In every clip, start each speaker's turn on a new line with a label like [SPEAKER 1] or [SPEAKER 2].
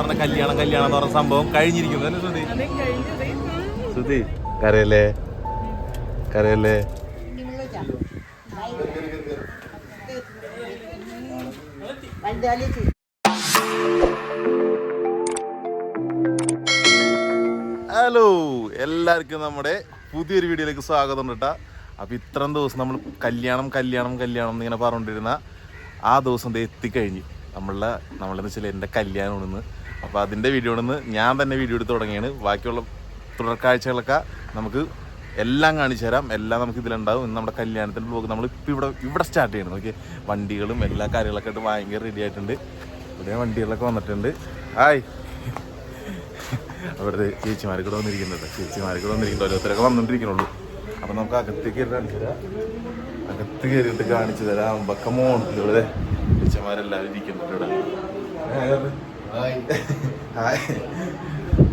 [SPEAKER 1] പറഞ്ഞ കല്യാണം എന്ന് പറഞ്ഞ സംഭവം കഴിഞ്ഞിരിക്കുന്നു അല്ലേ ശ്രുതി? ശ്രുതി കരയല്ലേ? ഹലോ, എല്ലാവർക്കും നമ്മുടെ പുതിയൊരു വീഡിയോയിലേക്ക് സ്വാഗതം കേട്ടാ. അപ്പോൾ ഇത്രയും ദിവസം നമ്മൾ കല്യാണം എന്നിങ്ങനെ പറഞ്ഞുകൊണ്ടിരുന്ന ആ ദിവസം എത്തിക്കഴിഞ്ഞ് നമ്മളെന്ന് വെച്ചാൽ എൻ്റെ കല്യാണമാണെന്ന്. അപ്പോൾ അതിൻ്റെ വീഡിയോ ആണെന്ന് ഞാൻ തന്നെ വീഡിയോ എടുത്ത് തുടങ്ങിയാണ്. ബാക്കിയുള്ള തുടർക്കാഴ്ചകളൊക്കെ നമുക്ക് എല്ലാം കാണിച്ചു തരാം. എല്ലാം നമുക്ക് ഇതിലുണ്ടാവും. ഇന്ന് നമ്മുടെ കല്യാണത്തിൻ്റെ ബ്ലോഗ് നമ്മളിപ്പോൾ ഇവിടെ സ്റ്റാർട്ട് ചെയ്യണം. നോക്കി വണ്ടികളും എല്ലാ കാര്യങ്ങളൊക്കെ ആയിട്ട് ഭയങ്കര റെഡി ആയിട്ടുണ്ട്. ഇവിടെ വണ്ടികളൊക്കെ വന്നിട്ടുണ്ട്. ഹായ്, അവിടുത്തെ ചേച്ചിമാർക്ക് കൂടെ വന്നിരിക്കുന്നുണ്ട്. ഓരോരുത്തരൊക്കെ വന്നിട്ടിരിക്കണുള്ളൂ. അപ്പം നമുക്ക് അകത്തേക്ക് കയറിയിട്ട് കാണിച്ചു തരാം. ബക്കമോൺ ഇവിടെ ചേച്ചിമാരെല്ലാവരും ഇരിക്കുന്നുണ്ട്.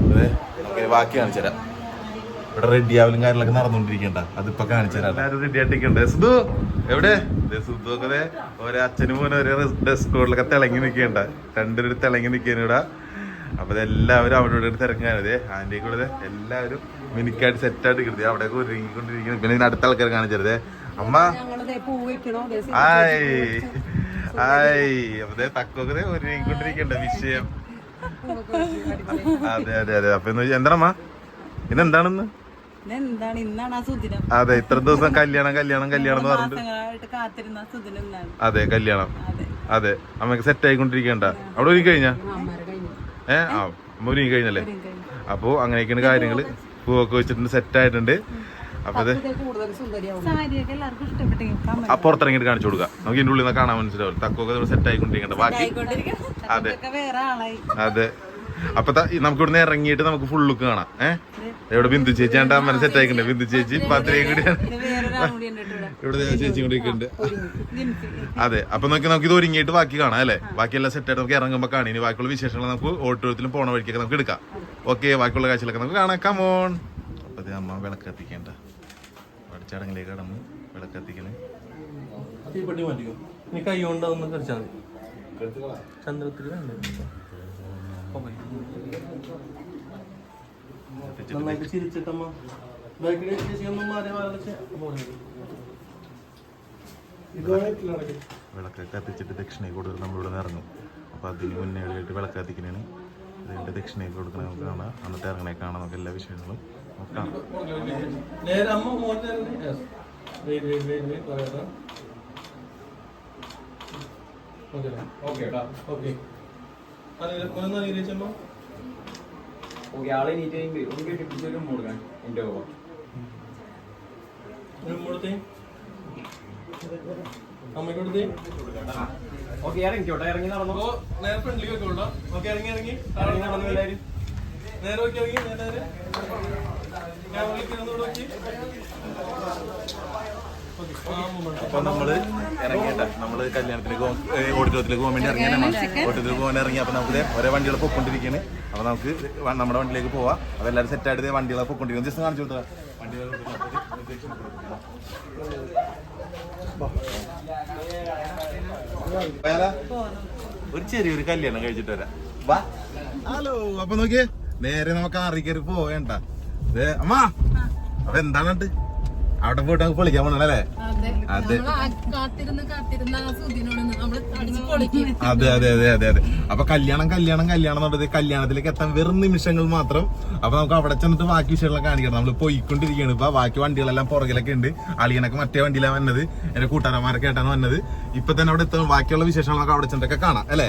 [SPEAKER 1] ഇവിടെ നമുക്ക് ബാക്കി കാണിച്ചു തരാം. ഇവിടെ റെഡി ആവലും കാര്യങ്ങളൊക്കെ നടന്നുകൊണ്ടിരിക്കണ്ട. അതിപ്പോ കാണിച്ചു തരാം. എല്ലാവരും റെഡി ആയിട്ടിരിക്കണ്ടേ? സുധു എവിടെ? സുധു ഒക്കെ ഓരോ അച്ഛനും മോനും ഒരേ ഡ്രസ് കോഡിലൊക്കെ തിളങ്ങി നിൽക്കണ്ട. രണ്ടുപേരും തിളങ്ങി നിൽക്കാൻ ഇവിടെ. അപ്പൊ എല്ലാവരും അവിടെ ഇവിടെ തിരക്കാനതേ ആന്റി കൂടെ എല്ലാവരും മിനിക്കായിട്ട് സെറ്റായിട്ട് കിടത്തി അവിടെയൊക്കെ ഒരുങ്ങിക്കൊണ്ടിരിക്കുന്നു. പിന്നെ ഇതിന് അടുത്ത ആൾക്കാർ കാണിച്ചതേ അമ്മ അപ്പൊ തക്കൊക്കെ ഒരുങ്ങിക്കൊണ്ടിരിക്കണ്ട വിഷയം. അതെ. അപ്പൊ എന്താണമ്മ ഇന്നെന്താണെന്ന്? അതെ, ഇത്ര ദിവസം കല്യാണം എന്ന് പറഞ്ഞിട്ട്. അതെ, കല്യാണം. അതെ, അമ്മക്ക് സെറ്റ് ആയിക്കൊണ്ടിരിക്കണ്ട. അവിടെ ഒരുങ്ങി കഴിഞ്ഞാ? അമ്മ ഒരുങ്ങി കഴിഞ്ഞല്ലേ? അപ്പൊ അങ്ങനെയൊക്കെയാണ് കാര്യങ്ങള്. പൂവൊക്കെ വെച്ചിട്ടുണ്ട്, സെറ്റ് ആയിട്ടുണ്ട്. അപ്പൊ അത് പുറത്തിറങ്ങിട്ട് കാണിച്ചു കൊടുക്കാം. നമുക്ക് ഇതിന്റെ ഉള്ളിൽ നിന്ന് കാണാൻ മനസ്സിലാവും. തക്കൊക്കെ സെറ്റ് ആയിക്കൊണ്ടിരിക്കണ്ട. ബാക്കി അതെ. അപ്പൊ നമുക്ക് ഇവിടുന്ന് ഇറങ്ങിയിട്ട് നമുക്ക് ഫുൾ ലുക്ക് കാണാം. എവിടെ ബിന്ദു ചേച്ചി ആണ്ട് അമ്മനെ സെറ്റ് ആയിക്കണ്ടേ? ബിന്ദു ചേച്ചി പത്രയും കൂടിയാണ് ഇവിടെ ചേച്ചി കൊണ്ടിരിക്കുന്നുണ്ട്. അതെ, അപ്പൊ നമുക്ക് ഇത് ഒരുങ്ങിയിട്ട് ബാക്കി കാണാം അല്ലേ? ബാക്കിയെല്ലാം സെറ്റ് ആയിട്ട് നമുക്ക് ഇറങ്ങുമ്പോൾ കാണാം. ഇനി ബാക്കിയുള്ള വിശേഷങ്ങൾ നമുക്ക് ഓട്ടോത്തിലും പോണ വഴിക്കൊക്കെ നമുക്ക് എടുക്കാം. ഓക്കെ, ബാക്കിയുള്ള കാഴ്ചകളൊക്കെ നമുക്ക് കാണാം. കമോൺ. അപ്പൊ അത് അമ്മ വിളക്ക് കത്തിക്കേണ്ട ചടങ്ങിലേക്ക് കടന്ന് വിളക്ക് കത്തിക്കണേ.
[SPEAKER 2] കൈ കൊണ്ടൊന്ന് കളിച്ചാൽ മതി. ചന്ദ്രത്തിൽ നന്നായിട്ട് ചിരിച്ചിട്ടമ്മ
[SPEAKER 1] വിളക്ക് കത്തിച്ചിട്ട് ദക്ഷിണയ്ക്ക് കൊടുത്തിട്ട് നമ്മളിവിടെ നിന്ന് ഇറങ്ങും. അപ്പൊ അതിന് മുന്നേ ആയിട്ട് വിളക്ക് കത്തിക്കണേന് അതിന്റെ ദക്ഷിണയ്ക്ക് കൊടുക്കണ നമുക്ക് കാണാം. എന്നിട്ട് ഇറങ്ങണേ കാണാം. നമുക്ക് എല്ലാ വിഷയങ്ങളും നോക്കാം.
[SPEAKER 2] ഇറങ്ങി നടന്നു. നേരെ ഫ്രണ്ടിലേക്ക് വെക്കോളൂ. ഓക്കെ, ഇറങ്ങി നടന്നു എല്ലാവരും. നേരെ നോക്കി ഇറങ്ങി. നേരെ ഞാൻ വിളിക്കുന്നതോട് നോക്കി.
[SPEAKER 1] അപ്പൊ നമ്മള് ഇറങ്ങിയിട്ട നമ്മള് കല്യാണത്തിലേക്ക് ഓഡിറ്റോറിയത്തിലേക്ക് പോകാൻ വേണ്ടി ഇറങ്ങിയാണ്. ഓഡിറ്റോറിയത്തിലേക്ക് പോകാൻ ഇറങ്ങി. അപ്പൊ നമുക്ക് ഒരേ വണ്ടികൾ പൊക്കൊണ്ടിരിക്കുകയാണ്. അപ്പൊ നമുക്ക് നമ്മുടെ വണ്ടിയിലേക്ക് പോവാം. അപ്പൊ എല്ലാവരും സെറ്റായിട്ട് വണ്ടികളെ പൊക്കൊണ്ടിരിക്കുന്നത് ജസ്റ്റ് കാണിച്ചു കൊടുത്താൽ വണ്ടികൾ ഒരു ചെറിയൊരു കല്യാണം കഴിച്ചിട്ട് വരാം. ഹലോ, അപ്പൊ നോക്കിയേ നേരെ നമുക്ക് ആറി കയറി പോവേണ്ട. അമ്മ അപ്പൊ എന്താണ് അവിടെ പോയിട്ട് നമുക്ക് പൊളിക്കാൻ പോണല്ലേ? അതെ. അപ്പൊ കല്യാണം എന്നുള്ളത് കല്യാണത്തിലേക്ക് എത്താൻ വെറും നിമിഷങ്ങൾ മാത്രം. അപ്പൊ നമുക്ക് അവിടെ ചെന്നിട്ട് ബാക്കി വിഷയങ്ങളൊക്കെ കാണിക്കണം. നമ്മൾ പോയിക്കൊണ്ടിരിക്കുകയാണ്. ഇപ്പൊ ബാക്കി വണ്ടികളെല്ലാം പുറകിലൊക്കെ ഉണ്ട്. അളിയനൊക്കെ മറ്റേ വണ്ടിയിലാണ് വന്നത്. എന്റെ കൂട്ടുകാരന്മാരൊക്കെ ആയിട്ടാണ് വന്നത്. ഇപ്പൊ തന്നെ അവിടെ എത്തും. ബാക്കിയുള്ള വിശേഷങ്ങളൊക്കെ അവിടെ ചെന്നിട്ടൊക്കെ കാണാം അല്ലെ?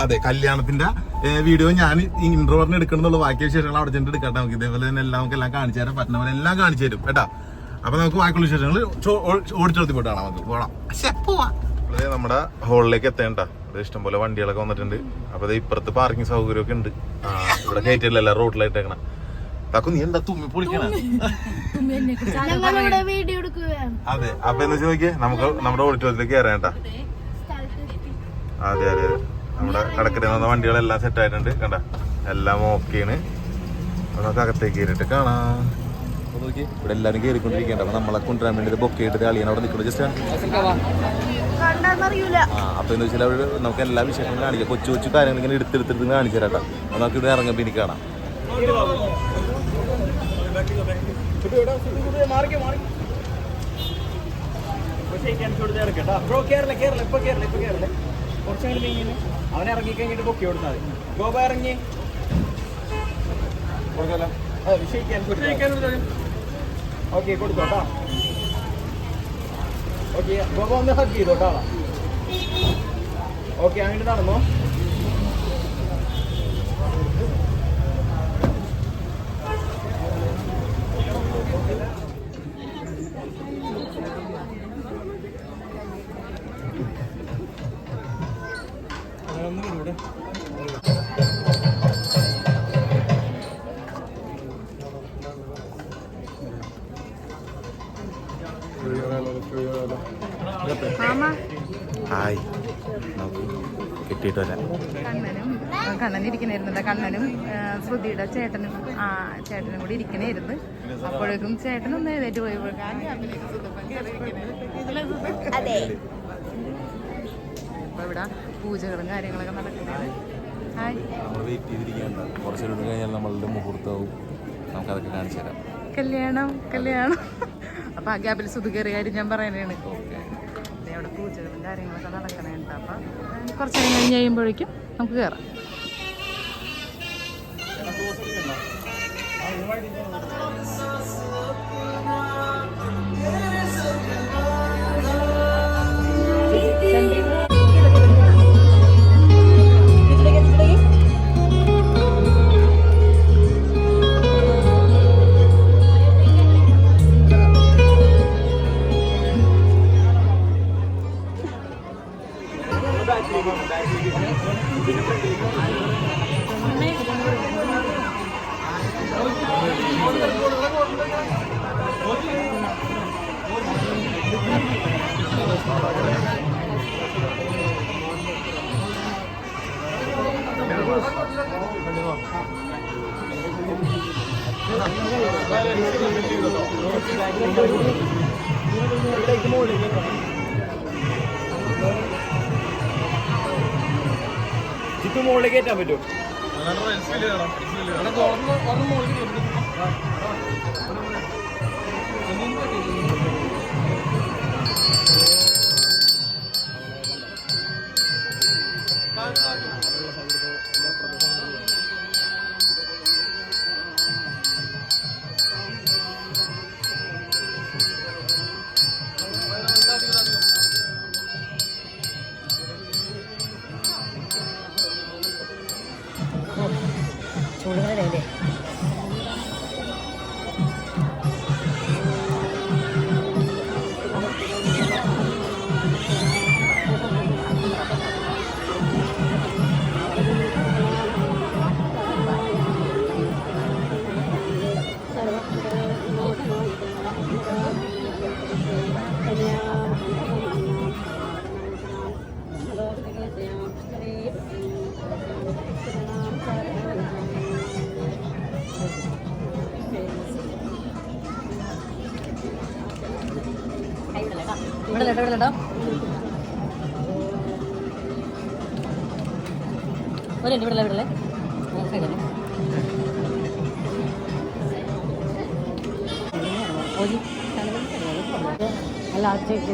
[SPEAKER 1] അതെ, കല്യാണത്തിന്റെ വീഡിയോ ഞാൻ ഇൻട്രോറിന് എടുക്കണമെന്നുള്ള ബാക്കി വിശേഷങ്ങൾ അവിടെ ചെന്നിട്ട് എടുക്കട്ടെ. നമുക്ക് ഇതേപോലെ തന്നെ എല്ലാം കാണിച്ചു തരാം. പറ്റുന്ന പോലെ എല്ലാം കാണിച്ചു തരും കേട്ടാ. അപ്പൊ നമുക്ക് ബാക്കിയുള്ള വിശേഷങ്ങൾ ഓടിച്ചെടുത്തി പോയിട്ട് കാണാം. നമുക്ക് പോവാം. അതെ, നമ്മുടെ ഹോളിലേക്ക് എത്തേണ്ട ഇഷ്ടംപോലെ വണ്ടികളൊക്കെ വന്നിട്ടുണ്ട്. അപ്പൊ ഇപ്പുറത്ത് പാർക്കിംഗ് സൗകര്യമൊക്കെ ഉണ്ട്. ഇവിടെ കയറ്റില്ല, റോഡിലായിട്ടേക്കണം. താക്കു നീ എന്താ തുമ്മി പൊളിക്കണ? അതെ, അപ്പൊ എന്താ ചോദിക്കേ നമുക്ക് നമ്മുടെ ഓഡിറ്റോറിയത്തിലേക്ക് കയറേണ്ട. അതെ, നമ്മുടെ കടക്കരയിൽ വന്ന വണ്ടികളെല്ലാം സെറ്റ് ആയിട്ടുണ്ട്. കണ്ട, എല്ലാം ഓക്കെയാണ്. നമുക്ക് അകത്തേക്ക് കയറിയിട്ട് കാണാം. ഇവിടെ എല്ലാവരും കയറിക്കൊണ്ടിരിക്കേണ്ട. അപ്പൊ നമ്മളെ കൊണ്ടുവരാൻ വേണ്ടി ബൊക്കെ ഇട്ടിട്ട് അളിയാണ് അവിടെ നിൽക്കുന്നത്. ജസ്റ്റ് അപ്പൊ എന്ന് വെച്ചാൽ അവര് നമുക്ക് എല്ലാ വിശേഷങ്ങളും കാണിക്കാം. കൊച്ചു കൊച്ചു കാര്യങ്ങൾ ഇങ്ങനെ എടുത്തെടുത്ത് കാണിച്ചു തരാട്ടോ. അപ്പൊ നമുക്ക് ഇവിടെ ഇറങ്ങുമ്പോൾ എനിക്ക് കാണാം.
[SPEAKER 3] അവനെ ഇറങ്ങി കഴിഞ്ഞിട്ട് പൊക്കി കൊടുത്താൽ മതി. ഗോപ ഇറങ്ങി ഓക്കെ കൊടുത്തോട്ടാ. ഓക്കെ ഗോപ ഒന്ന് ഹഗ് ചെയ്തോട്ടാ. ഓക്കെ അങ്ങോട്ട് നടന്നോ.
[SPEAKER 1] ഹായ് കിട്ടിയിട്ട് വരാം.
[SPEAKER 4] കണ്ണനിരിക്കണായിരുന്നു. കണ്ണനും ശ്രുതിയുടെ ചേട്ടനും കൂടി ഇരിക്കണായിരുന്നു. അപ്പോഴേക്കും ചേട്ടനൊന്ന് എഴുന്നേറ്റ് പോയപ്പോഴേക്കും ഇപ്പൊ ഇവിടെ പൂജകളും കാര്യങ്ങളൊക്കെ നടക്കുന്നത്. ഹായ്,
[SPEAKER 1] നമ്മൾ വെയിറ്റ് ചെയ്തിരിക്കുകയാണ്. കുറച്ച് ദിവസം കഴിഞ്ഞാൽ നമ്മളുടെ മുഹൂർത്തവും നമുക്കതൊക്കെ കാണിച്ചു തരാം.
[SPEAKER 4] കല്യാണം അപ്പൊ ആ ഗ്യാപ്പിൽ സുധു കയറിയ കാര്യം ഞാൻ പറയാനാണ്. അവിടെ പൂജകളും കാര്യങ്ങളൊക്കെ നടക്കണുണ്ട്. അപ്പൊ കുറച്ച് നേരം കഴിഞ്ഞ് കഴിയുമ്പോഴേക്കും നമുക്ക് കയറാം.
[SPEAKER 3] ജിത്തു മുകളിൽ കയറ്റാൻ പറ്റുമോ?
[SPEAKER 4] ചൂടുകാരല്ലേ? വിടലട്ടോ വിടലേ അല്ല ചേച്ചി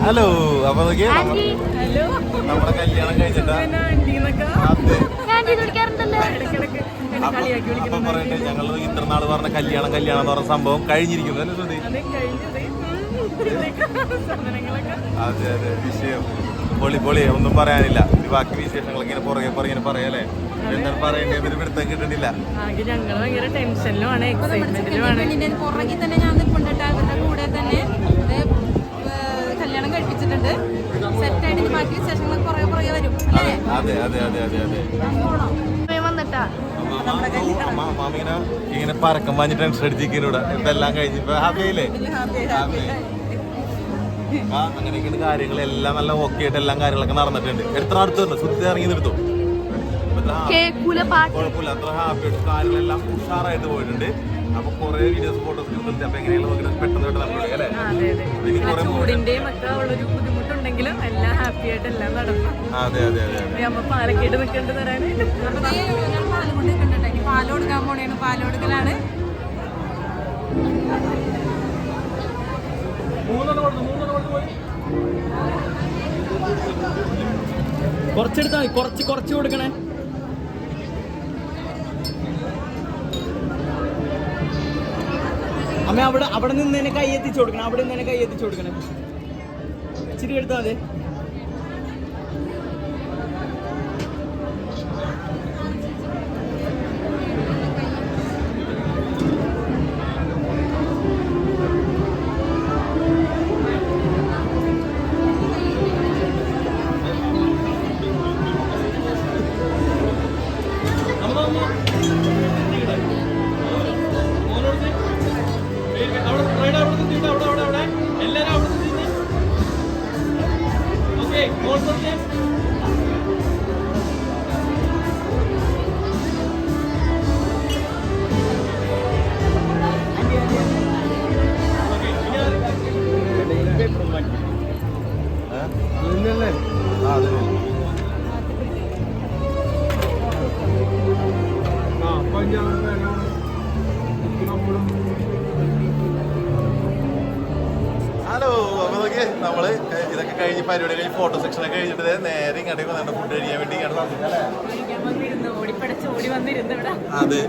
[SPEAKER 1] ഹലോ. അപ്പൊ നോക്കിയേ നമ്മുടെ കല്യാണം കഴിഞ്ഞിട്ടാ. അതെ. അപ്പൊ പറയട്ടെ, ഞങ്ങൾ ഇത്ര നാള് പറഞ്ഞ കല്യാണം എന്ന് പറഞ്ഞ സംഭവം കഴിഞ്ഞിരിക്കുന്നു അല്ലേ ശ്രുതി? അതെ അതെ, വിഷയം പൊളി ഒന്നും പറയാനില്ല. ബാക്കി വിശേഷങ്ങൾ ഇങ്ങനെ പുറകെ പറയാല്ലേ, എന്താണ് പറയേണ്ടത് പിടുത്തം കിട്ടുന്നില്ല.
[SPEAKER 4] ഞങ്ങൾ ഭയങ്കര ടെൻഷനിലുമാണ്, എക്സൈറ്റ്മെന്റിലുമാണ്. പുറകെ തന്നെ ഞാൻ നിൽക്കുന്നുണ്ട്, അവരുടെ കൂടെ തന്നെ കല്യാണം കഴിപ്പിച്ചിട്ടുണ്ട്. സെറ്റായിട്ട് ബാക്കി വിശേഷങ്ങൾ പുറകെ വരും.
[SPEAKER 1] അതെ അതെ അതെ അതെ അതെ
[SPEAKER 4] വന്നിട്ടാ
[SPEAKER 1] മാമിങ്ങനെ ഇങ്ങനെ പറക്കം വാങ്ങി ടെൻഷൻ അടിച്ചിരിക്കുന്നൂടെ. ഇതെല്ലാം കഴിഞ്ഞ് ഇപ്പൊ ഹാപ്പി ആയില്ലേ? അങ്ങനെയൊക്കെയാണ് കാര്യങ്ങളെല്ലാം നല്ല ഓക്കെ ആയിട്ട് എല്ലാം കാര്യങ്ങളൊക്കെ നടന്നിട്ടുണ്ട്. എത്ര അടുത്തുണ്ട് സുദ്ധി ഇറങ്ങി നിർത്തും, കുഴപ്പമില്ല. അത്ര ഹാപ്പി ആയിട്ട് കാര്യങ്ങളെല്ലാം ഉഷാറായിട്ട് പോയിട്ടുണ്ട്. അപ്പൊ കുറെ വീഡിയോസ് ഫോട്ടോസ് കിട്ടുന്നുണ്ട്. അപ്പൊ എങ്ങനെയാണ് നോക്കിയിട്ട് പെട്ടെന്ന് അല്ലേ
[SPEAKER 4] ചൂടിന്റെയും ഒക്കെ ഉള്ളൊരു ബുദ്ധിമുട്ടുണ്ടെങ്കിലും എല്ലാം ഹാപ്പി ആയിട്ട് എല്ലാം നടന്നു.
[SPEAKER 1] അതെ അതെ അതെ അതെ.
[SPEAKER 4] അമ്മ പാലക്കേട്ട് നിൽക്കേണ്ടി തരാനായിട്ട് പാല് കൊടുക്കാൻ പോണേണ്. പാല് കൊടുക്കലാണ്.
[SPEAKER 3] കുറച്ചെടുത്താ മതി, കുറച്ച് കൊടുക്കണേ. അമ്മ അവിടെ നിന്ന് തന്നെ കൈ എത്തിച്ചു കൊടുക്കണേ. ഇച്ചിരി എടുത്താൽ മതി.
[SPEAKER 1] ഹലോ. അപ്പൊ നോക്കിയേ, നമ്മള് ഇതൊക്കെ കഴിഞ്ഞ് പരിപാടി കഴിഞ്ഞ് ഫോട്ടോ സെക്ഷനൊക്കെ കഴിഞ്ഞിട്ട് നേരെ ഇങ്ങോട്ടേക്ക് വന്നിട്ട് ഫുഡ് കഴിക്കാൻ വേണ്ടി ഇങ്ങോട്ട് അതെ.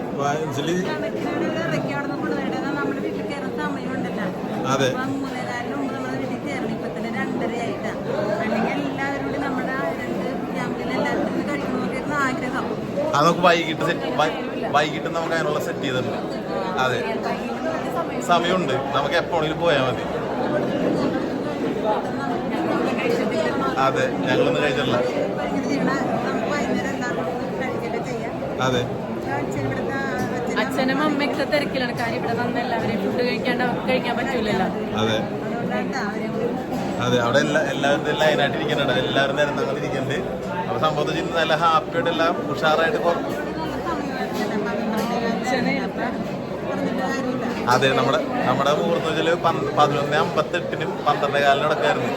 [SPEAKER 1] അതെ അത് നമുക്ക് വൈകിട്ട് നമുക്ക് അതിനുള്ള സെറ്റ് ചെയ്തിട്ടുണ്ട്. അതെ, സമയമുണ്ട്, നമുക്ക് എപ്പോഴെങ്കിലും പോയാൽ മതി. അതെ, ഞങ്ങളൊന്നും കഴിച്ചിട്ടില്ല. അതെ,
[SPEAKER 4] അച്ഛനും അമ്മയൊക്കെ തിരക്കിലാണ്. കാര്യം ഇവിടെ വന്ന എല്ലാവരെയും ഫുഡ് കഴിക്കാൻ പറ്റൂലല്ലോ.
[SPEAKER 1] അതെ അതെ, അവിടെ എല്ലാവരും ലൈനായിട്ട് ഇരിക്കുന്നുണ്ട്. എല്ലാവരും നേരം അങ്ങനെ ഇരിക്കുന്നുണ്ട്. അപ്പൊ സംഭവത്തിൽ ചെയ്യുന്ന നല്ല ഹാപ്പി ആയിട്ട് എല്ലാം ഉഷാറായിട്ട് അതെ. നമ്മുടെ മുഹൂർത്തം വെച്ചാല് 11:58 12:15 നടക്കായിരുന്നു.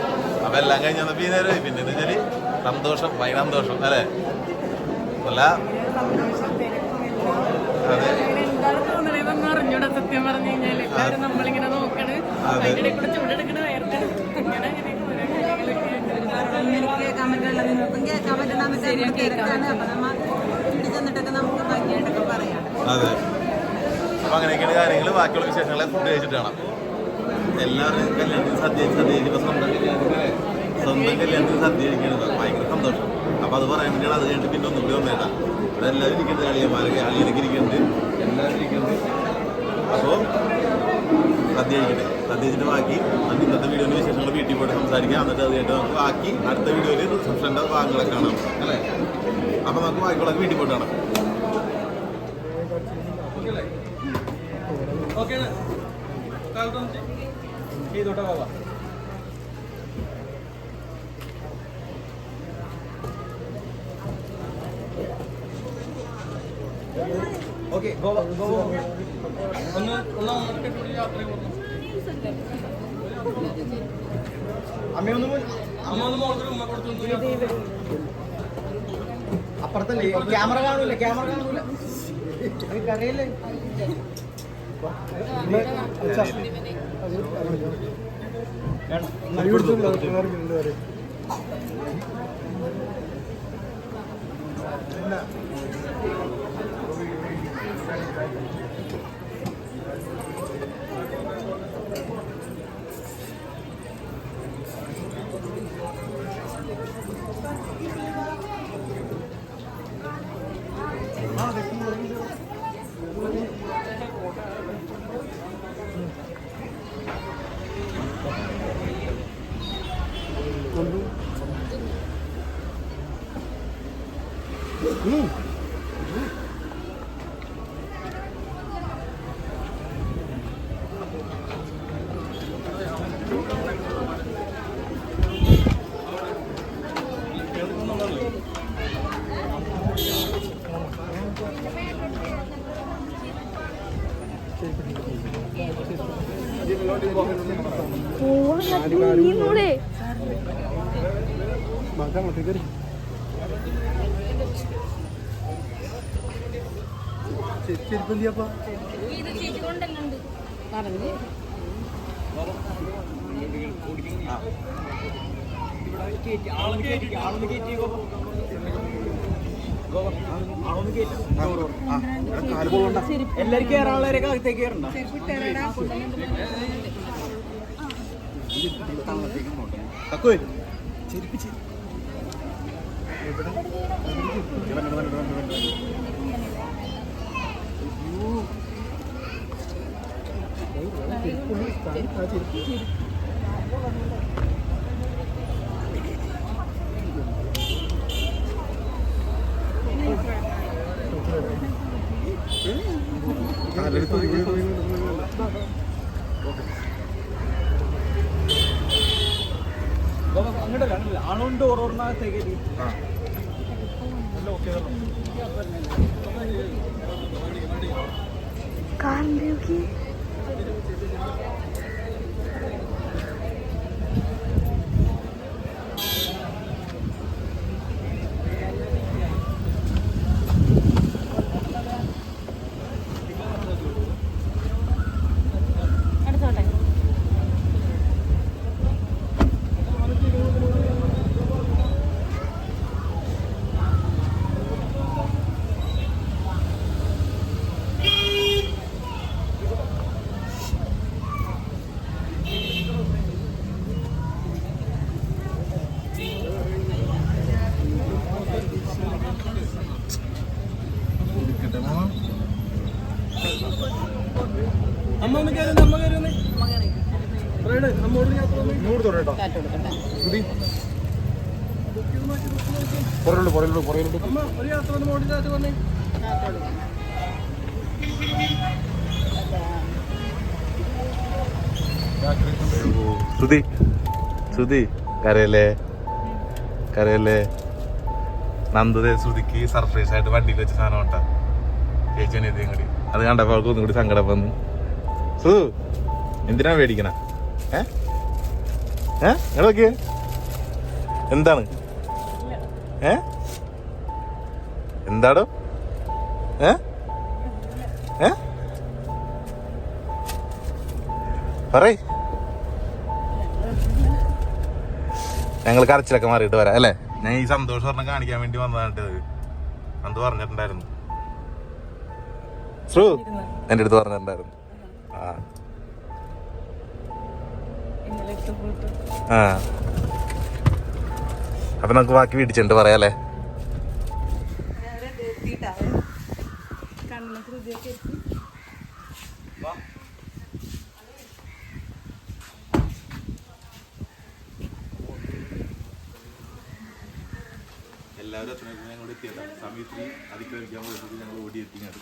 [SPEAKER 1] അപ്പൊ എല്ലാം കഴിഞ്ഞ പിന്നെ വെച്ചാല് സന്തോഷം, ഭയങ്കര സന്തോഷം അല്ലേ? അല്ല അതെ
[SPEAKER 4] അറിഞ്ഞൂടാ സത്യം പറഞ്ഞു കഴിഞ്ഞാല്. നമ്മളിങ്ങനെ നോക്കണ്, അതിന്റെ കൂടെ ചൂടെടുക്കണ വേർക്കണം.
[SPEAKER 1] അതെ. അപ്പൊ അങ്ങനെയൊക്കെയാണ് കാര്യങ്ങൾ. ബാക്കിയുള്ള വിശേഷങ്ങളെ ഫുഡ് കഴിച്ചിട്ട് കാണാം. എല്ലാവരും കല്യാണത്തിന് സദ്യ സ്വന്തം കല്യാണത്തിന് സദ്യ കഴിക്കുന്നത് ഭയങ്കര സന്തോഷം. അപ്പൊ അത് പറയാൻ വേണ്ടിയാണ്. അത് കഴിഞ്ഞിട്ട് പിന്നെ ഒന്നും കൂടി വന്നേട്ടാ. ഇവിടെ എല്ലാവരും ഇരിക്കുന്നത്, അളിയനൊക്കെ ഇരിക്കുന്നുണ്ട്, എല്ലാവരും ഇരിക്കുന്നുണ്ട്. അപ്പോൾ സദ്യ കഴിച്ചിട്ട് ബാക്കി ഇന്നത്തെ വീഡിയോയുടെ വിശേഷങ്ങൾ വീട്ടിൽ പോയിട്ട് സംസാരിക്കാം. എന്നിട്ട് അത് കഴിഞ്ഞിട്ട് നമുക്ക് ബാക്കി അടുത്ത വീഡിയോയിൽ റിസപ്ഷൻ്റെ ഭാഗങ്ങളൊക്കെ കാണാം അല്ലേ? അപ്പൊ നമുക്ക് ബാക്കിയുള്ളതൊക്കെ വീട്ടിൽ പോയിട്ട് കാണാം.
[SPEAKER 3] ഓക്കെ, ഗോവ അപ്പുറത്തല്ലേ? ക്യാമറ കാണൂല അറിയില്ലേ? എല്ലാരും കേറാനുള്ളവരൊക്കെ അകത്തേക്ക് കയറണ്ട. അങ്ങോട്ടല്ല ആണോണ്ട് ഓരോന്നകത്തേക്ക് അമ്മ ഒന്ന് കയറുന്നേ, അമ്മ കയറുന്നേ, അമ്മോട് അമ്മ ഒരു യാത്ര ഒന്ന് മോടിനകത്ത് പറഞ്ഞേ.
[SPEAKER 1] ശ്രുതി കരയല്ലേ നന്ദുദേ ശ്രുതിക്ക് സർപ്രൈസ് ആയിട്ട് വണ്ടിയിൽ വെച്ച സാധനം ഉണ്ടാ ചേച്ചി കൂടി അത് കണ്ടപ്പോ അവൾക്ക് ഒന്നും കൂടി സങ്കടം വന്നു. സു എന്തിനാ മേടിക്കണ? നിങ്ങളൊക്കെ എന്താണ്? എന്താടോ? പറയ്. ഞങ്ങൾ കരച്ചിലൊക്കെ മാറിയിട്ട് വരാം അല്ലേ? ഞാൻ ഈ സന്തോഷം പറഞ്ഞ കാണിക്കാൻ വേണ്ടി വന്നതായിട്ട് അന്ത് പറഞ്ഞിട്ടുണ്ടായിരുന്നു. ശ്രു എൻ്റെ അടുത്ത് പറഞ്ഞിട്ടുണ്ടായിരുന്നു. അപ്പൊ നമുക്ക് ബാക്കി വീട്ടിച്ചിട്ട് പറയാല്ലേ? എല്ലാവരും അച്ഛനും ഞങ്ങൾ എത്തിയതാണ്. സമയത്ത് അതിക്രമിക്കാൻ പോയിട്ട് ഞങ്ങൾ ഓടിയെത്തിങ്ങാണ്.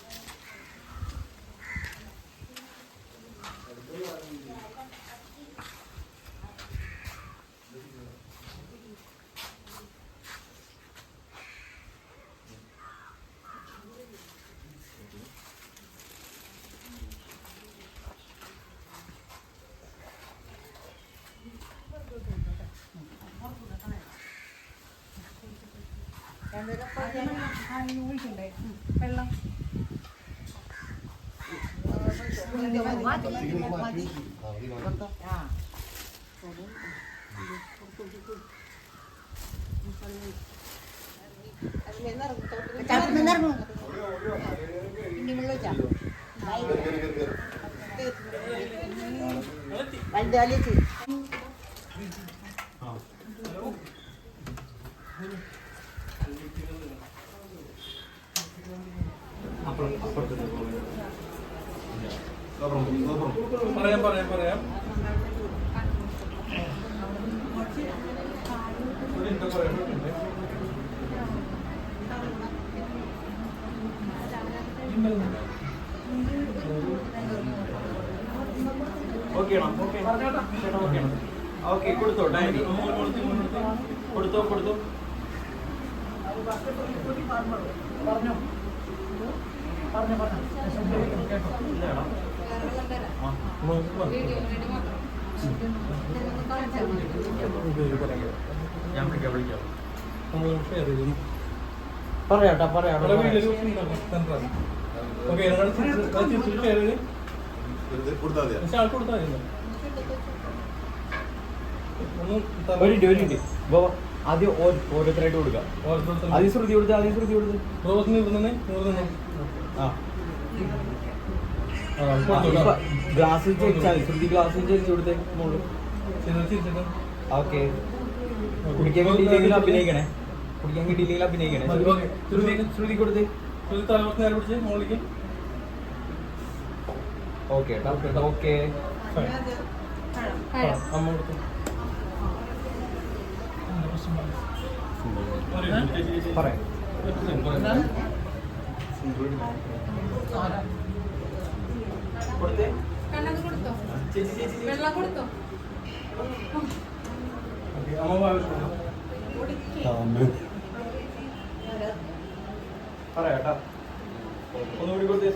[SPEAKER 5] വെള്ളം
[SPEAKER 2] പറയാം
[SPEAKER 3] ഓക്കെ കൊടുത്തോ ഡാൻഡി കൊടുത്തോ ഞാൻ വിളിക്കാം പറയാട്ടാ
[SPEAKER 2] ഓക്കെ
[SPEAKER 3] ആദ്യം ഓരോരുത്തരായിട്ട് കൊടുക്കാം. ആദ്യം ശ്രുതി കൊടുത്ത് ഗ്ലാസ് ചേച്ചാൽ ശ്രുതി ഗ്ലാസ് ചേച്ചി കൊടുത്തേ മോള്. ഓക്കെ കുടിക്കാൻ കിട്ടിയില്ലെങ്കിൽ അഭിനയിക്കണേ. ശ്രുതി കൊടുത്ത് ഓക്കെ ഓക്കെ പറയാം. പറയാട്ടാ ഒന്നുകൂടി കൊടുത്തേ.